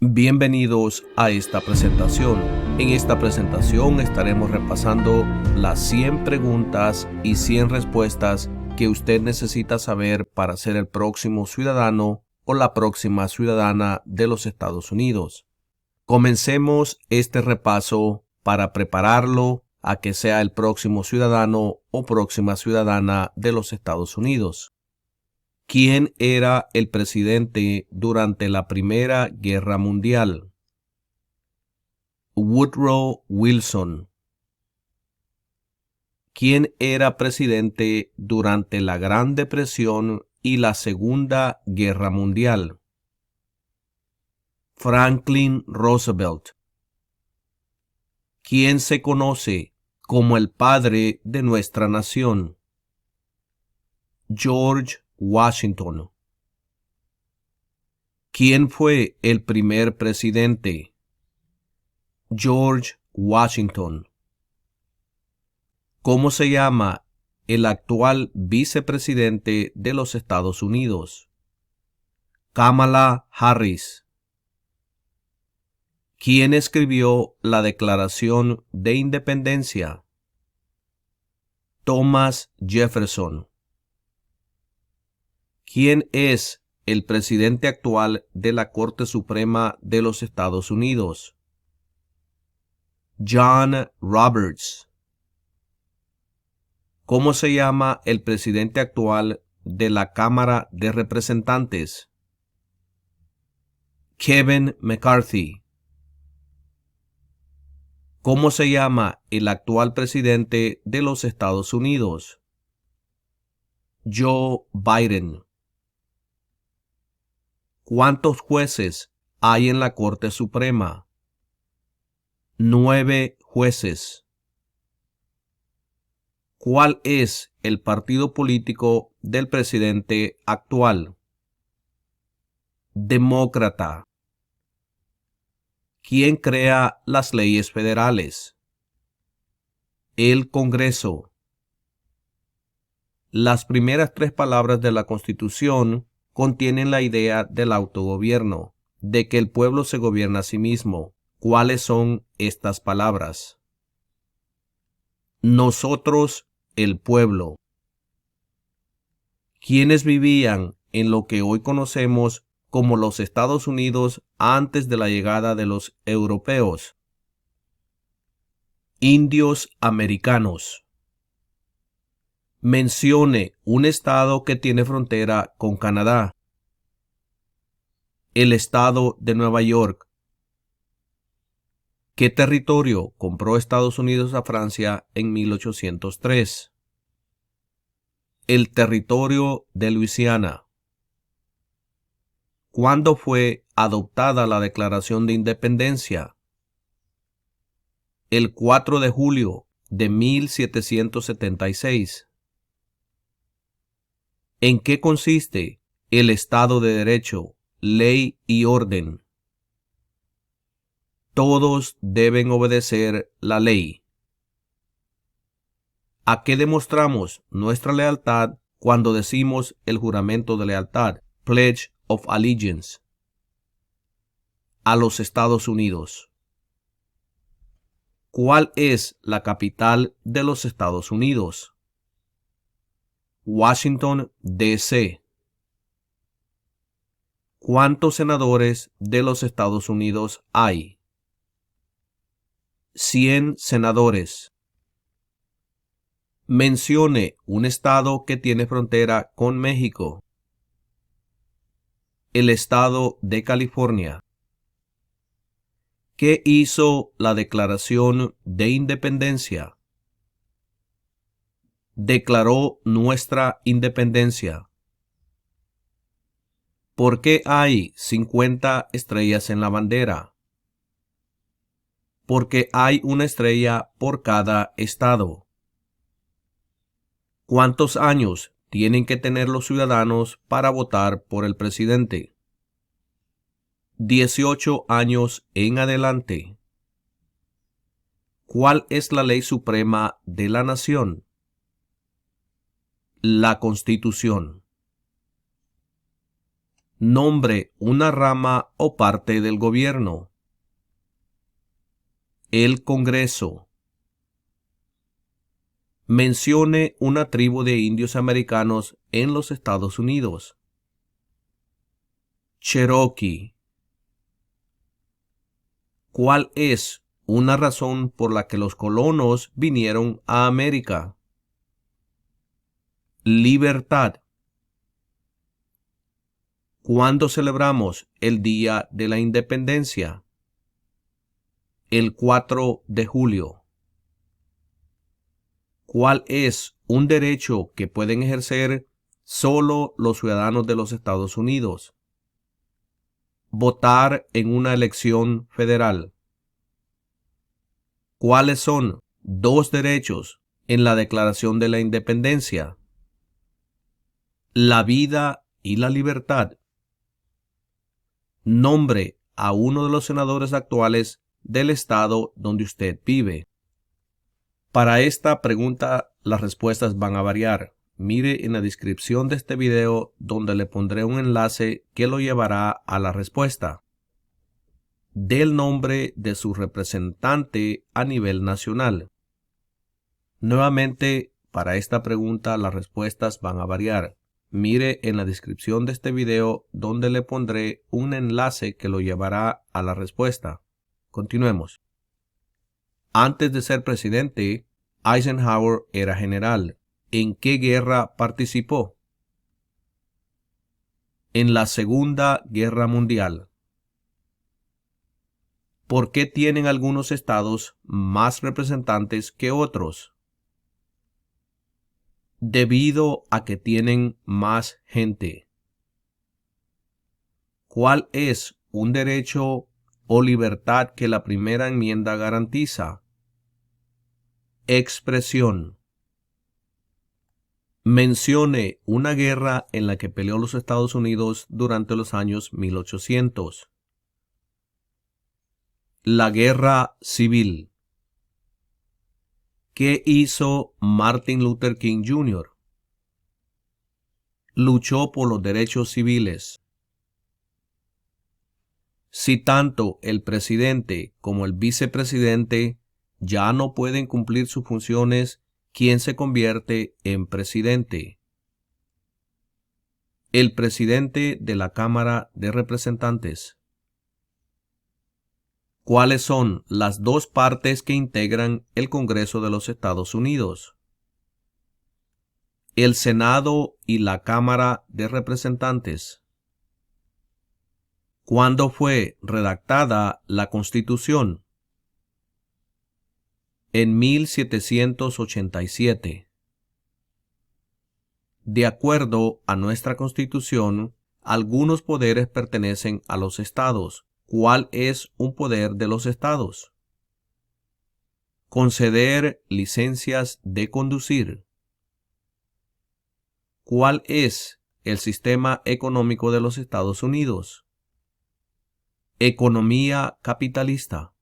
Bienvenidos a esta presentación. En esta presentación estaremos repasando las 100 preguntas y 100 respuestas que usted necesita saber para ser el próximo ciudadano o la próxima ciudadana de los Estados Unidos. Comencemos este repaso para prepararlo a que sea el próximo ciudadano o próxima ciudadana de los Estados Unidos. ¿Quién era el presidente durante la Primera Guerra Mundial? Woodrow Wilson. ¿Quién era presidente durante la Gran Depresión y la Segunda Guerra Mundial? Franklin Roosevelt. ¿Quién se conoce como el padre de nuestra nación? George Washington. ¿Quién fue el primer presidente? George Washington. ¿Cómo se llama el actual vicepresidente de los Estados Unidos? Kamala Harris. ¿Quién escribió la Declaración de Independencia? Thomas Jefferson. ¿Quién es el presidente actual de la Corte Suprema de los Estados Unidos? John Roberts. ¿Cómo se llama el presidente actual de la Cámara de Representantes? Kevin McCarthy. ¿Cómo se llama el actual presidente de los Estados Unidos? Joe Biden. ¿Cuántos jueces hay en la Corte Suprema? 9 jueces. ¿Cuál es el partido político del presidente actual? Demócrata. ¿Quién crea las leyes federales? El Congreso. Las primeras 3 palabras de la Constitución contienen la idea del autogobierno, de que el pueblo se gobierna a sí mismo. ¿Cuáles son estas palabras? Nosotros, el pueblo. ¿Quiénes vivían en lo que hoy conocemos como los Estados Unidos antes de la llegada de los europeos? Indios americanos. Mencione un estado que tiene frontera con Canadá. El estado de Nueva York. ¿Qué territorio compró Estados Unidos a Francia en 1803? El territorio de Luisiana. ¿Cuándo fue adoptada la Declaración de Independencia? El 4 de julio de 1776. ¿En qué consiste el Estado de Derecho, ley y orden? Todos deben obedecer la ley. ¿A qué demostramos nuestra lealtad cuando decimos el juramento de lealtad, Pledge of Allegiance? A los Estados Unidos. ¿Cuál es la capital de los Estados Unidos? Washington, D.C. ¿Cuántos senadores de los Estados Unidos hay? 100 senadores. Mencione un estado que tiene frontera con México. El estado de California. ¿Qué hizo la Declaración de Independencia? Declaró nuestra independencia. ¿Por qué hay 50 estrellas en la bandera? Porque hay una estrella por cada estado. ¿Cuántos años tienen que tener los ciudadanos para votar por el presidente? 18 años en adelante. ¿Cuál es la ley suprema de la nación? La Constitución. Nombre una rama o parte del gobierno. El Congreso. Mencione una tribu de indios americanos en los Estados Unidos. Cherokee. ¿Cuál es una razón por la que los colonos vinieron a América? Libertad. ¿Cuándo celebramos el Día de la Independencia? El 4 de julio. ¿Cuál es un derecho que pueden ejercer solo los ciudadanos de los Estados Unidos? Votar en una elección federal. ¿Cuáles son dos derechos en la Declaración de la Independencia? La vida y la libertad. Nombre a uno de los senadores actuales del estado donde usted vive. Para esta pregunta, las respuestas van a variar. Mire en la descripción de este video donde le pondré un enlace que lo llevará a la respuesta. Dé el nombre de su representante a nivel nacional. Nuevamente, para esta pregunta, las respuestas van a variar. Mire en la descripción de este video donde le pondré un enlace que lo llevará a la respuesta. Continuemos. Antes de ser presidente, Eisenhower era general. ¿En qué guerra participó? En la Segunda Guerra Mundial. ¿Por qué tienen algunos estados más representantes que otros? Debido a que tienen más gente. ¿Cuál es un derecho o libertad que la primera enmienda garantiza? Expresión. Mencione una guerra en la que peleó los Estados Unidos durante los años 1800. La Guerra Civil. ¿Qué hizo Martin Luther King Jr.? Luchó por los derechos civiles. Si tanto el presidente como el vicepresidente ya no pueden cumplir sus funciones, ¿quién se convierte en presidente? El presidente de la Cámara de Representantes. ¿Cuáles son las dos partes que integran el Congreso de los Estados Unidos? El Senado y la Cámara de Representantes. ¿Cuándo fue redactada la Constitución? En 1787. De acuerdo a nuestra Constitución, algunos poderes pertenecen a los estados. ¿Cuál es un poder de los estados? Conceder licencias de conducir. ¿Cuál es el sistema económico de los Estados Unidos? Economía capitalista.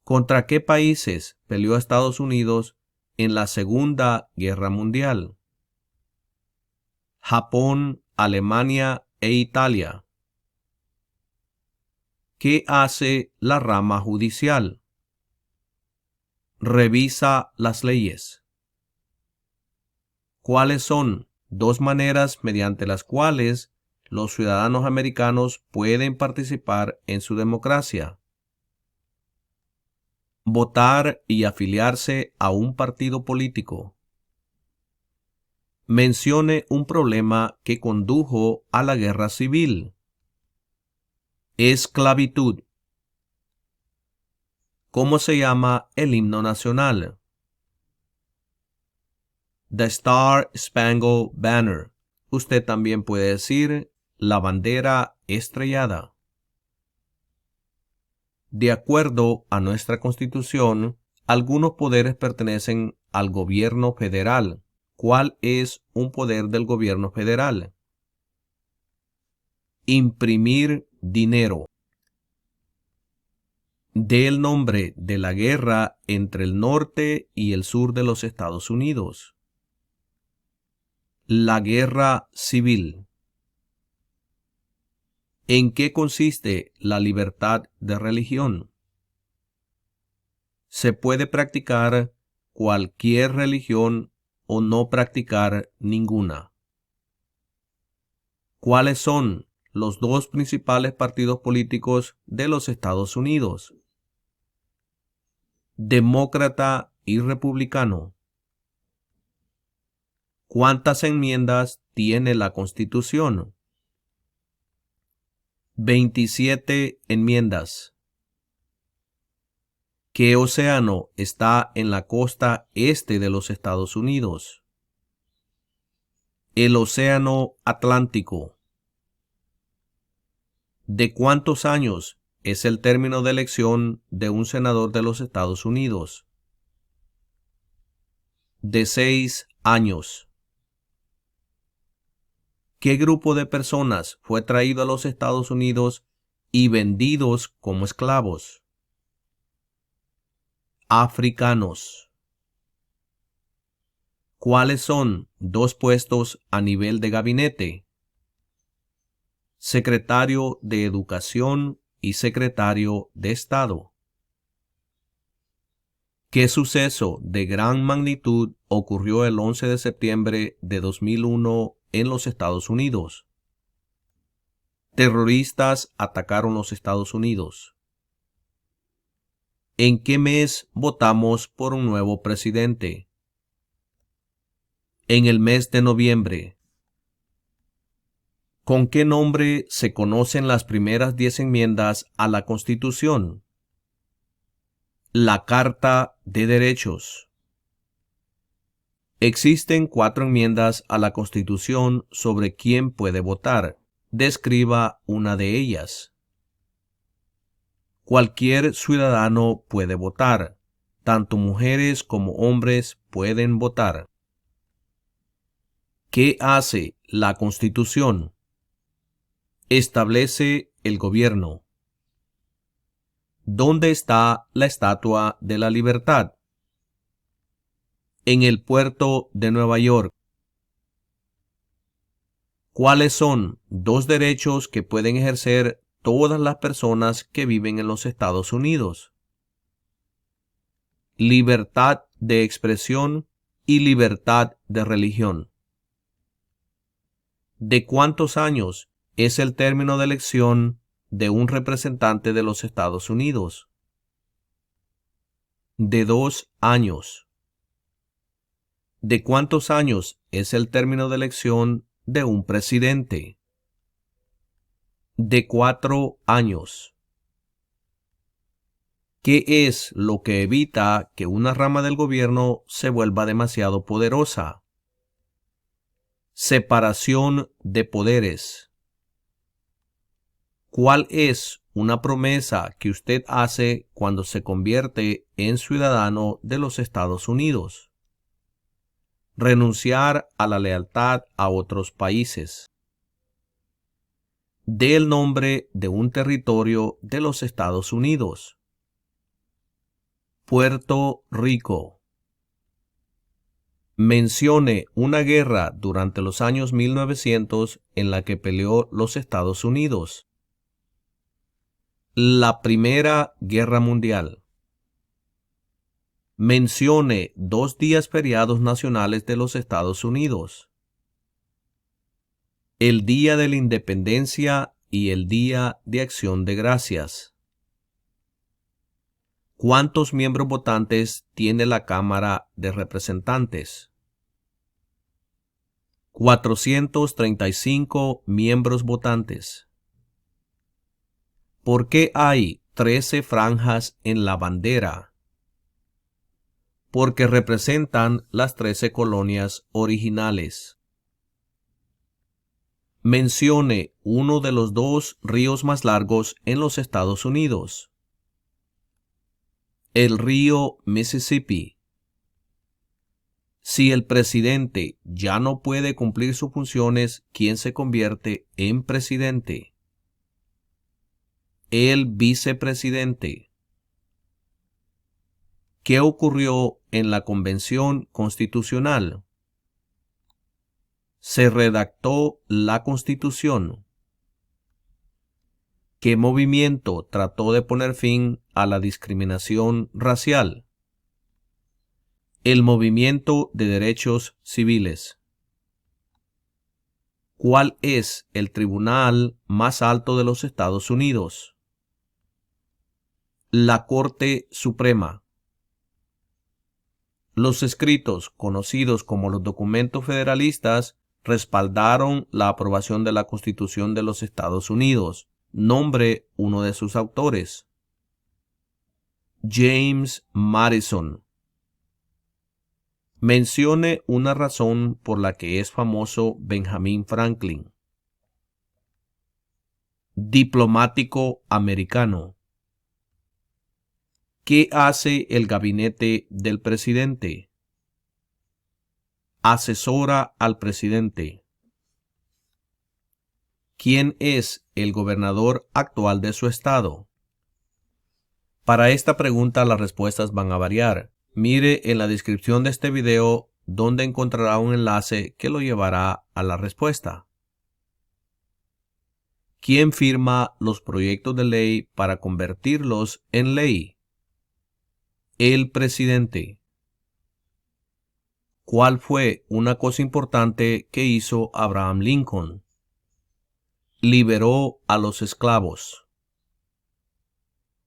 ¿Contra qué países peleó Estados Unidos en la Segunda Guerra Mundial? Japón, Alemania e Italia. ¿Qué hace la rama judicial? Revisa las leyes. ¿Cuáles son dos maneras mediante las cuales los ciudadanos americanos pueden participar en su democracia? Votar y afiliarse a un partido político. Mencione un problema que condujo a la guerra civil. Esclavitud. ¿Cómo se llama el himno nacional? The Star Spangled Banner. Usted también puede decir la bandera estrellada. De acuerdo a nuestra Constitución, algunos poderes pertenecen al gobierno federal. ¿Cuál es un poder del gobierno federal? Imprimir dinero. Dé el nombre de la guerra entre el norte y el sur de los Estados Unidos. La Guerra Civil. ¿En qué consiste la libertad de religión? Se puede practicar cualquier religión o no practicar ninguna. ¿Cuáles son los dos principales partidos políticos de los Estados Unidos? Demócrata y republicano. ¿Cuántas enmiendas tiene la Constitución? 27 enmiendas. ¿Qué océano está en la costa este de los Estados Unidos? El Océano Atlántico. ¿De cuántos años es el término de elección de un senador de los Estados Unidos? De 6 años. ¿Qué grupo de personas fue traído a los Estados Unidos y vendidos como esclavos? Africanos. ¿Cuáles son dos puestos a nivel de gabinete? Secretario de Educación y Secretario de Estado. ¿Qué suceso de gran magnitud ocurrió el 11 de septiembre de 2001 en los Estados Unidos? Terroristas atacaron los Estados Unidos. ¿En qué mes votamos por un nuevo presidente? En el mes de noviembre. ¿Con qué nombre se conocen las primeras 10 enmiendas a la Constitución? La Carta de Derechos. Existen 4 enmiendas a la Constitución sobre quién puede votar. Describa una de ellas. Cualquier ciudadano puede votar. Tanto mujeres como hombres pueden votar. ¿Qué hace la Constitución? Establece el gobierno. ¿Dónde está la Estatua de la Libertad? En el puerto de Nueva York. ¿Cuáles son 2 derechos que pueden ejercer todas las personas que viven en los Estados Unidos? Libertad de expresión y libertad de religión. ¿De cuántos años es el término de elección de un representante de los Estados Unidos? De 2 años. ¿De cuántos años es el término de elección de un presidente? De 4 años. ¿Qué es lo que evita que una rama del gobierno se vuelva demasiado poderosa? Separación de poderes. ¿Cuál es una promesa que usted hace cuando se convierte en ciudadano de los Estados Unidos? Renunciar a la lealtad a otros países. Dé el nombre de un territorio de los Estados Unidos. Puerto Rico. Mencione una guerra durante los años 1900 en la que peleó los Estados Unidos. La Primera Guerra Mundial. Mencione 2 días feriados nacionales de los Estados Unidos. El Día de la Independencia y el Día de Acción de Gracias. ¿Cuántos miembros votantes tiene la Cámara de Representantes? 435 miembros votantes. ¿Por qué hay 13 franjas en la bandera? Porque representan las 13 colonias originales. Mencione uno de los 2 ríos más largos en los Estados Unidos. El río Mississippi. Si el presidente ya no puede cumplir sus funciones, ¿quién se convierte en presidente? El vicepresidente. ¿Qué ocurrió en la Convención Constitucional? Se redactó la Constitución. ¿Qué movimiento trató de poner fin a la discriminación racial? El movimiento de derechos civiles. ¿Cuál es el tribunal más alto de los Estados Unidos? La Corte Suprema. Los escritos, conocidos como los documentos federalistas, respaldaron la aprobación de la Constitución de los Estados Unidos. Nombre uno de sus autores. James Madison. Mencione una razón por la que es famoso Benjamin Franklin. Diplomático americano. ¿Qué hace el gabinete del presidente? Asesora al presidente. ¿Quién es el gobernador actual de su estado? Para esta pregunta las respuestas van a variar. Mire en la descripción de este video donde encontrará un enlace que lo llevará a la respuesta. ¿Quién firma los proyectos de ley para convertirlos en ley? El presidente. ¿Cuál fue una cosa importante que hizo Abraham Lincoln? Liberó a los esclavos.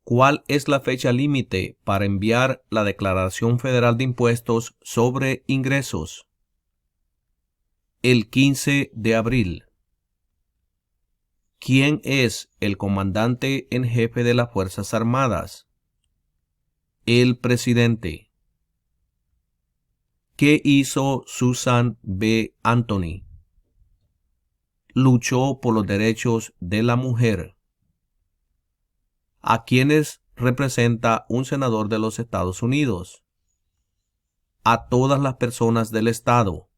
¿Cuál es la fecha límite para enviar la Declaración Federal de Impuestos sobre Ingresos? El 15 de abril. ¿Quién es el comandante en jefe de las Fuerzas Armadas? El presidente. ¿Qué hizo Susan B. Anthony? Luchó por los derechos de la mujer. ¿A quiénes representa un senador de los Estados Unidos? A todas las personas del estado.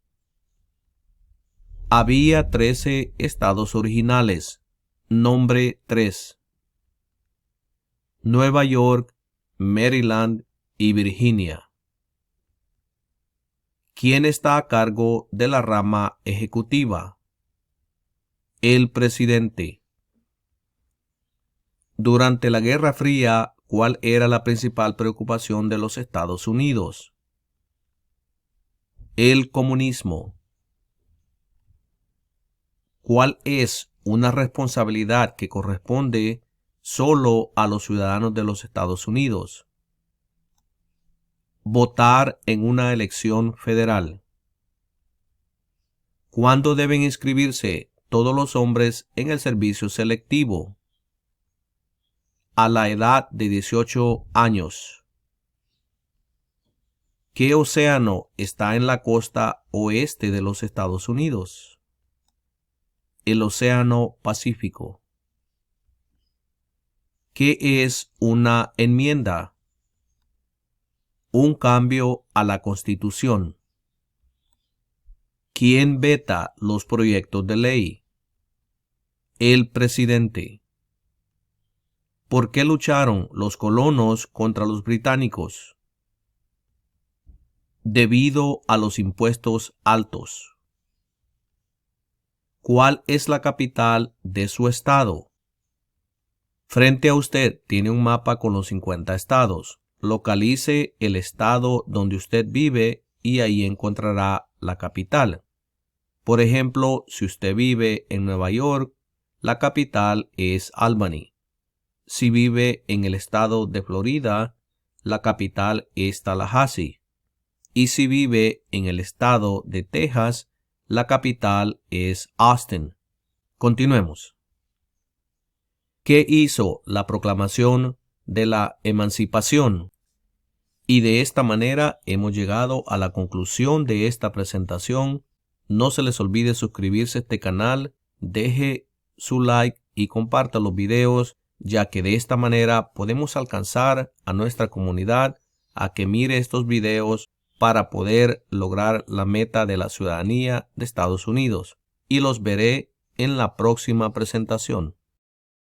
Había 13 estados originales. Nombre 3. Nueva York, Maryland y Virginia. ¿Quién está a cargo de la rama ejecutiva? El presidente. Durante la Guerra Fría, ¿cuál era la principal preocupación de los Estados Unidos? El comunismo. ¿Cuál es una responsabilidad que corresponde solo a los ciudadanos de los Estados Unidos? Votar en una elección federal. ¿Cuándo deben inscribirse todos los hombres en el servicio selectivo? A la edad de 18 años. ¿Qué océano está en la costa oeste de los Estados Unidos? El Océano Pacífico. ¿Qué es una enmienda? Un cambio a la Constitución. ¿Quién veta los proyectos de ley? El presidente. ¿Por qué lucharon los colonos contra los británicos? Debido a los impuestos altos. ¿Cuál es la capital de su estado? Frente a usted tiene un mapa con los 50 estados. Localice el estado donde usted vive y ahí encontrará la capital. Por ejemplo, si usted vive en Nueva York, la capital es Albany. Si vive en el estado de Florida, la capital es Tallahassee. Y si vive en el estado de Texas, la capital es Austin. Continuemos. ¿Qué hizo la proclamación de la emancipación? Y de esta manera hemos llegado a la conclusión de esta presentación. No se les olvide suscribirse a este canal, deje su like y comparta los videos, ya que de esta manera podemos alcanzar a nuestra comunidad a que mire estos videos para poder lograr la meta de la ciudadanía de Estados Unidos. Y los veré en la próxima presentación.